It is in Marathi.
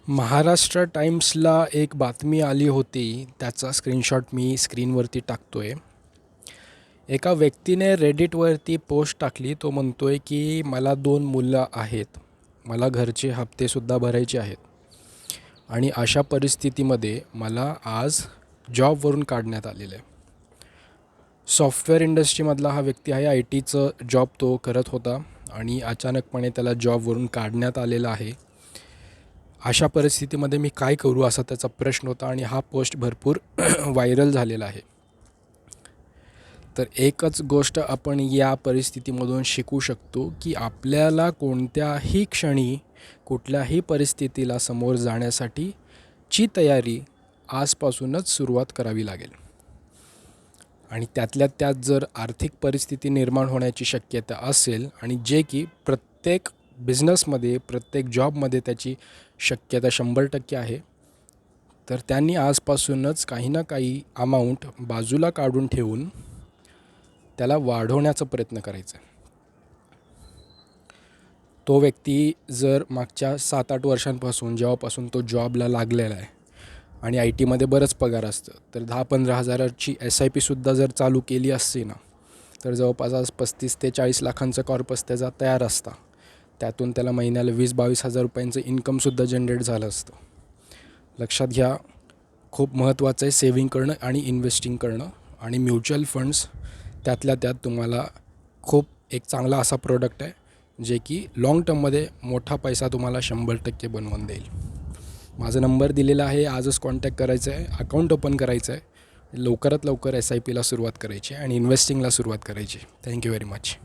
महाराष्ट्र टाइम्सला एक बातमी आली होती, त्याचा स्क्रीनशॉट मी स्क्रीनवरती टाकतो आहे. एका व्यक्तीने रेडिटवरती पोस्ट टाकली. तो म्हणतो आहे की मला 2 मुलं आहेत, मला घरचे हप्तेसुद्धा भरायचे आहेत आणि अशा परिस्थितीमध्ये मला आज जॉबवरून काढण्यात आलेलं आहे. सॉफ्टवेअर इंडस्ट्रीमधला हा व्यक्ती आहे. IT चं जॉब तो करत होता आणि अचानकपणे त्याला जॉबवरून काढण्यात आलेलं आहे. अशा परिस्थितीमध्ये मी काय करू, असा त्याचा प्रश्न होता आणि हा पोस्ट भरपूर व्हायरल झालेला आहे. तर एकच गोष्ट आपण या परिस्थितीमधून शिकू शकतो की आपल्याला कोणत्याही क्षणी कुठल्याही परिस्थितीला समोर जाण्यासाठीची तयारी आजपासूनच सुरुवात करावी लागेल. आणि त्यातल्या त्यात जर आर्थिक परिस्थिती निर्माण होण्याची शक्यता असेल आणि जे की प्रत्येक बिझनेसमध्ये, प्रत्येक जॉबमध्ये त्याची शक्यता 100% आहे, तर त्यांनी आजपासूनच काही ना काही अमाऊंट बाजूला काढून ठेवून त्याला वाढवण्याचा प्रयत्न करायचा आहे. तो व्यक्ती जर मागच्या 7-8 वर्षांपासून जेव्हापासून तो जॉबला लागलेला आहे आणि IT मध्ये बरंच पगार असतं, तर 10-15 हजाराची SIP-सुद्धा जर चालू केली असती ना, तर जवळपास आज 35 ते 40 लाखांचं कॉर्पस त्याचा तयार असता. त्यातून त्याला महिन्याला 20-22 हजार रुपयांचं इन्कमसुद्धा जनरेट झालं असतं. लक्षात घ्या, खूप महत्त्वाचं आहे सेव्हिंग करणं आणि इन्व्हेस्टिंग करणं. आणि म्युच्युअल फंड्स त्यातल्या त्यात तुम्हाला खूप एक चांगला असा प्रोडक्ट आहे, जे की लाँग टर्ममध्ये मोठा पैसा तुम्हाला 100% बनवून देईल. माझा नंबर दिलेला आहे, आजच कॉन्टॅक्ट करायचं आहे, अकाउंट ओपन करायचं आहे, लवकरात लवकर SIPला सुरुवात करायची आणि इन्व्हेस्टिंगला सुरुवात करायची. Thank you very much.